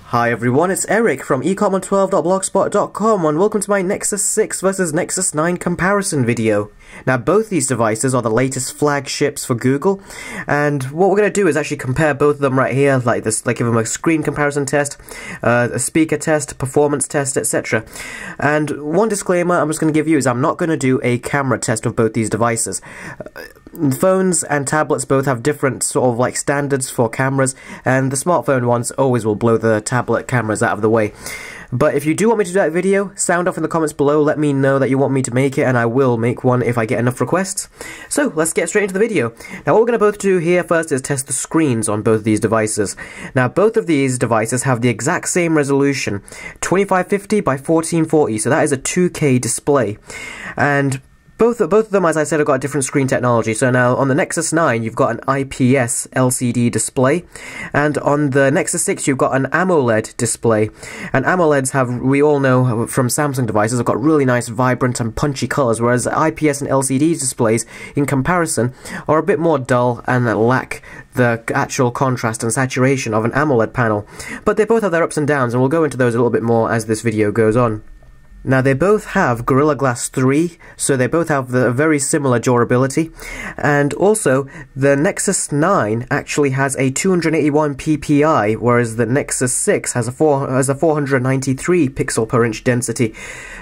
Hi everyone, it's Eric from ecom12.blogspot.com and welcome to my Nexus 6 versus Nexus 9 comparison video. Now both these devices are the latest flagships for Google, and what we're going to do is actually compare both of them right here, like this, like give them a screen comparison test, a speaker test, performance test, etc. And one disclaimer I'm just going to give you is I'm not going to do a camera test of both these devices. Phones and tablets both have different sort of like standards for cameras, and the smartphone ones always will blow the tablet cameras out of the way. But if you do want me to do that video, sound off in the comments below, let me know that you want me to make it, and I will make one if I get enough requests. So, let's get straight into the video. Now what we're going to both do here first is test the screens on both of these devices. Now both of these devices have the exact same resolution, 2550 by 1440, so that is a 2K display. And both of them, as I said, have got different screen technology. So now on the Nexus 9 you've got an IPS LCD display, and on the Nexus 6 you've got an AMOLED display. And AMOLEDs have, we all know from Samsung devices, have got really nice vibrant and punchy colours, whereas IPS and LCD displays in comparison are a bit more dull and lack the actual contrast and saturation of an AMOLED panel. But they both have their ups and downs, and we'll go into those a little bit more as this video goes on. Now they both have Gorilla Glass 3, so they both have the very similar durability, and also the Nexus 9 actually has a 281 ppi, whereas the Nexus 6 has a 493 pixel per inch density.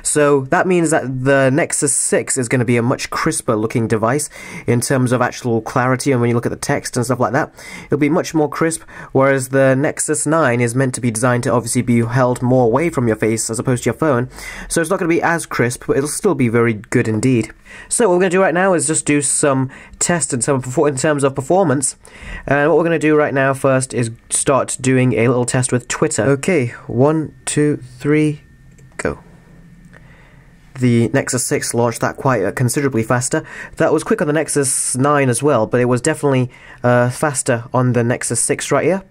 So that means that the Nexus 6 is going to be a much crisper looking device in terms of actual clarity, and when you look at the text and stuff like that, it'll be much more crisp, whereas the Nexus 9 is meant to be designed to obviously be held more away from your face as opposed to your phone. So it's not going to be as crisp, but it'll still be very good indeed. So what we're going to do right now is just do some tests in terms of performance. And what we're going to do right now first is start doing a little test with Twitter. Okay, 1, 2, 3, go. The Nexus 6 launched that quite considerably faster. That was quick on the Nexus 9 as well, but it was definitely faster on the Nexus 6 right here.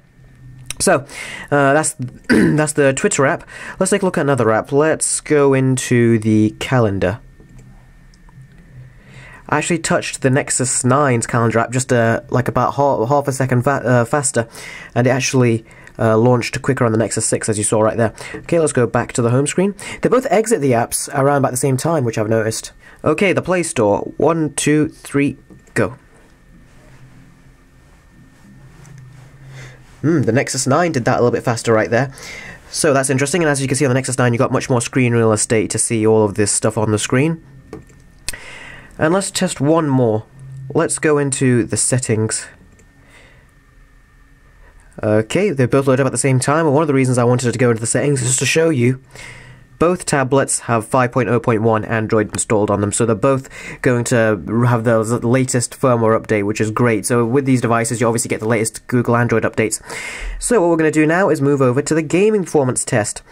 So, that's the Twitter app. Let's take a look at another app. Let's go into the calendar. I actually touched the Nexus 9's calendar app just like about half a second faster, and it actually launched quicker on the Nexus 6, as you saw right there. Okay, let's go back to the home screen. They both exit the apps around about the same time, which I've noticed. Okay, the Play Store. 1, 2, 3, go. The Nexus 9 did that a little bit faster right there. So that's interesting, and as you can see on the Nexus 9 you've got much more screen real estate to see all of this stuff on the screen. And let's test one more. Let's go into the settings. Okay, they both load up at the same time, and one of the reasons I wanted to go into the settings is just to show you both tablets have 5.0.1 Android installed on them, so they're both going to have the latest firmware update, which is great. So with these devices, you obviously get the latest Google Android updates. So what we're going to do now is move over to the gaming performance test.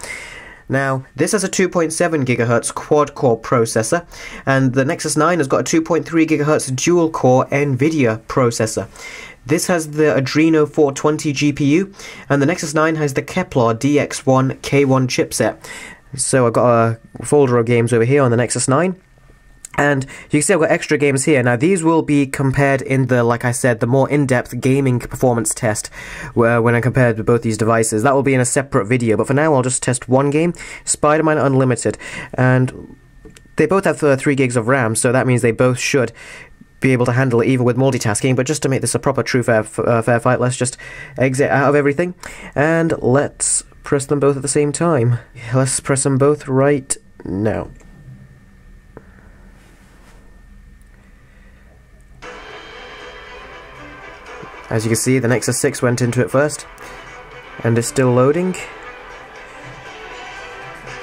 Now, this has a 2.7 GHz quad-core processor, and the Nexus 9 has got a 2.3 GHz dual-core NVIDIA processor. This has the Adreno 420 GPU, and the Nexus 9 has the Kepler DX1 K1 chipset. So I've got a folder of games over here on the Nexus 9, and you can see I've got extra games here. Now these will be compared in the, like I said, the more in-depth gaming performance test, where when I compared with both these devices. That will be in a separate video, but for now I'll just test one game, Spider-Man Unlimited, and they both have 3 gigs of RAM, so that means they both should be able to handle it even with multitasking. But just to make this a proper true fair fight, let's just exit out of everything, and let's press them both at the same time. Let's press them both right now. As you can see, the Nexus 6 went into it first, and it's still loading,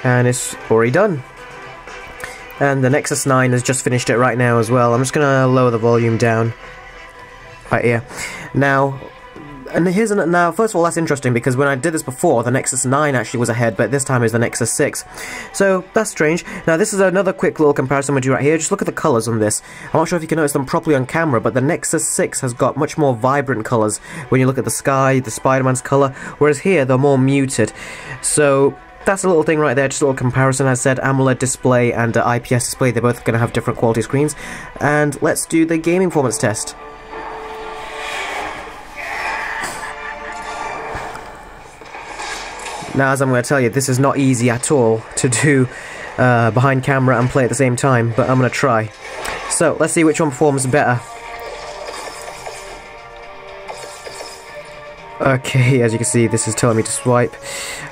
and it's already done. And the Nexus 9 has just finished it right now as well. I'm just going to lower the volume down right here. Now, first of all, that's interesting because when I did this before, the Nexus 9 actually was ahead, but this time is the Nexus 6. So that's strange. Now this is another quick little comparison we'll do right here. Just look at the colours on this. I'm not sure if you can notice them properly on camera, but the Nexus 6 has got much more vibrant colours when you look at the sky, the Spider-Man's colour, whereas here they're more muted. So that's a little thing right there, just a little comparison. As I said, AMOLED display and IPS display, they're both going to have different quality screens. And let's do the gaming performance test. Now, as I'm going to tell you, this is not easy at all to do behind camera and play at the same time, but I'm going to try. So, let's see which one performs better. Okay, as you can see, this is telling me to swipe.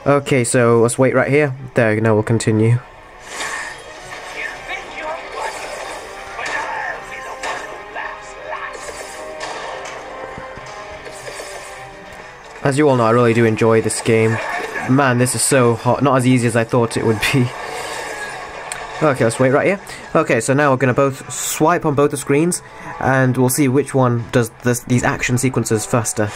Okay, so let's wait right here. There, now we'll continue. As you all know, I really do enjoy this game. Man, this is so hot. Not as easy as I thought it would be. Okay, let's wait right here. Okay, so now we're going to both swipe on both the screens, and we'll see which one does these action sequences faster.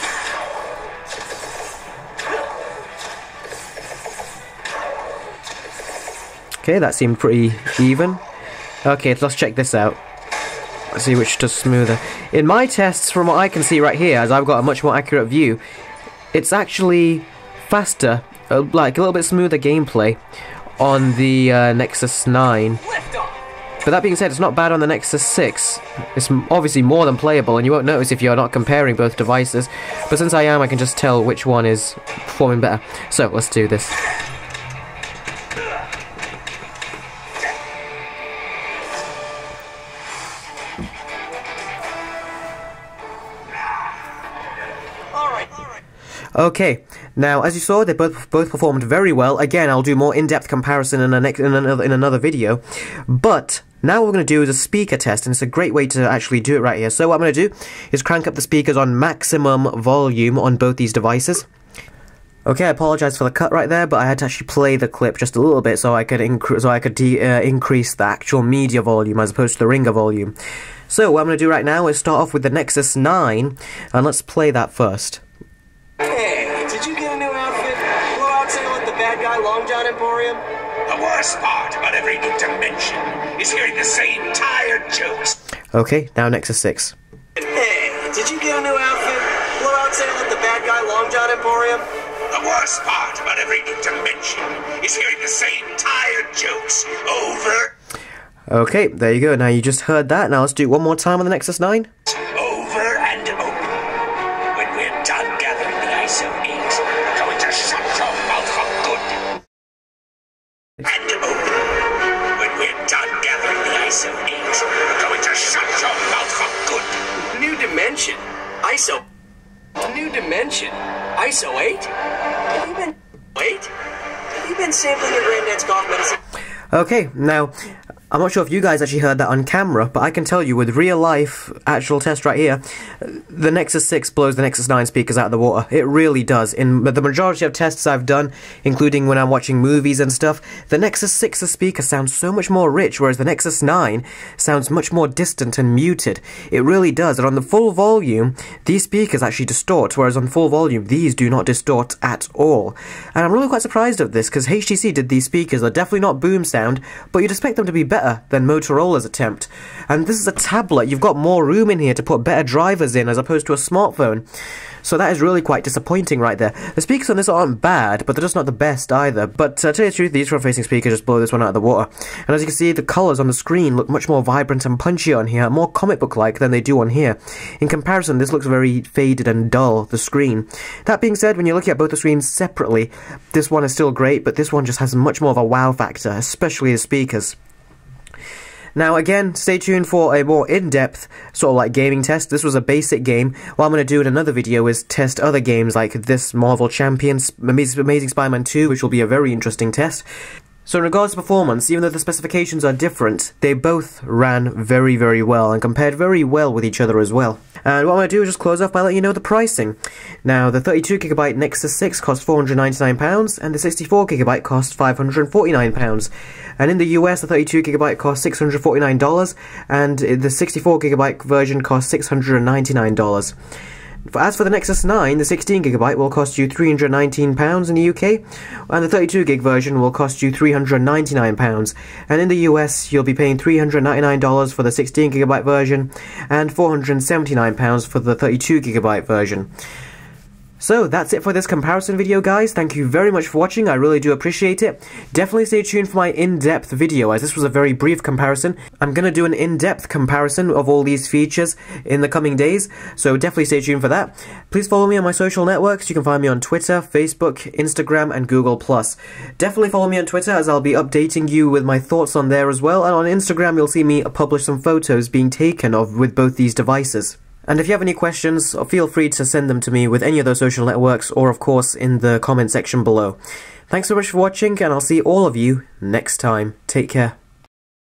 Okay, that seemed pretty even. Okay, let's check this out. Let's see which does smoother. In my tests, from what I can see right here, as I've got a much more accurate view, it's actually faster, like a little bit smoother gameplay on the Nexus 9. But that being said, it's not bad on the Nexus 6. It's obviously more than playable, and you won't notice if you're not comparing both devices. But since I am, I can just tell which one is performing better. So, let's do this. Okay, now as you saw, they both performed very well. Again, I'll do more in-depth comparison in another video. But now what we're going to do is a speaker test, and it's a great way to actually do it right here. So what I'm going to do is crank up the speakers on maximum volume on both these devices. Okay, I apologize for the cut right there, but I had to actually play the clip just a little bit so I could increase the actual media volume as opposed to the ringer volume. So what I'm going to do right now is start off with the Nexus 9, and let's play that first. Hey, did you get a new outfit? Blowout sale at the Bad Guy Long John Emporium? The worst part about every new dimension is hearing the same tired jokes. Okay, now Nexus 6. Hey, did you get a new outfit? Blowout sale at the Bad Guy Long John Emporium? The worst part about every new dimension is hearing the same tired jokes over. Okay, there you go. Now you just heard that. Now let's do it one more time on the Nexus 9. Over and over. When we're done gathering the ISO 8, we're going to shut your mouth for good. And over. When we're done gathering the ISO 8, we're going to shut your mouth for good. New dimension. ISO. New dimension. ISO 8? Have you been... Wait? Have you been sampling your granddad's cough medicine? Okay, now, I'm not sure if you guys actually heard that on camera, but I can tell you with real life actual test right here, the Nexus 6 blows the Nexus 9 speakers out of the water. It really does. In the majority of tests I've done, including when I'm watching movies and stuff, the Nexus 6's speaker sounds so much more rich, whereas the Nexus 9 sounds much more distant and muted. It really does, and on the full volume, these speakers actually distort, whereas on full volume, these do not distort at all. And I'm really quite surprised of this, because HTC did these speakers. They're definitely not boom sound, but you'd expect them to be better than Motorola's attempt. And this is a tablet. You've got more room in here to put better drivers in as opposed to a smartphone. So that is really quite disappointing right there. The speakers on this aren't bad, but they're just not the best either. But to tell you the truth, these front-facing speakers just blow this one out of the water. And as you can see, the colours on the screen look much more vibrant and punchy on here, more comic book-like than they do on here. In comparison, this looks very faded and dull, the screen. That being said, when you're looking at both the screens separately, this one is still great, but this one just has much more of a wow factor, especially the speakers. Now again, stay tuned for a more in-depth sort of like gaming test. This was a basic game. What I'm going to do in another video is test other games like this Marvel Champions, Amazing Spider-Man 2, which will be a very interesting test. So in regards to performance, even though the specifications are different, they both ran very, very well and compared very well with each other as well. And what I'm going to do is just close off by letting you know the pricing. Now, the 32GB Nexus 6 costs £499 and the 64GB costs £549. And in the US, the 32GB costs $649 and the 64GB version costs $699. As for the Nexus 9, the 16GB will cost you £319 in the UK, and the 32GB version will cost you £399. And in the US, you'll be paying $399 for the 16GB version, and £479 for the 32GB version. So that's it for this comparison video, guys. Thank you very much for watching. I really do appreciate it. Definitely stay tuned for my in-depth video, as this was a very brief comparison. I'm gonna do an in-depth comparison of all these features in the coming days, so definitely stay tuned for that. Please follow me on my social networks. You can find me on Twitter, Facebook, Instagram, and Google+. Definitely follow me on Twitter, as I'll be updating you with my thoughts on there as well, and on Instagram you'll see me publish some photos being taken of with both these devices. And if you have any questions, feel free to send them to me with any of those social networks, or of course in the comment section below. Thanks so much for watching, and I'll see all of you next time. Take care.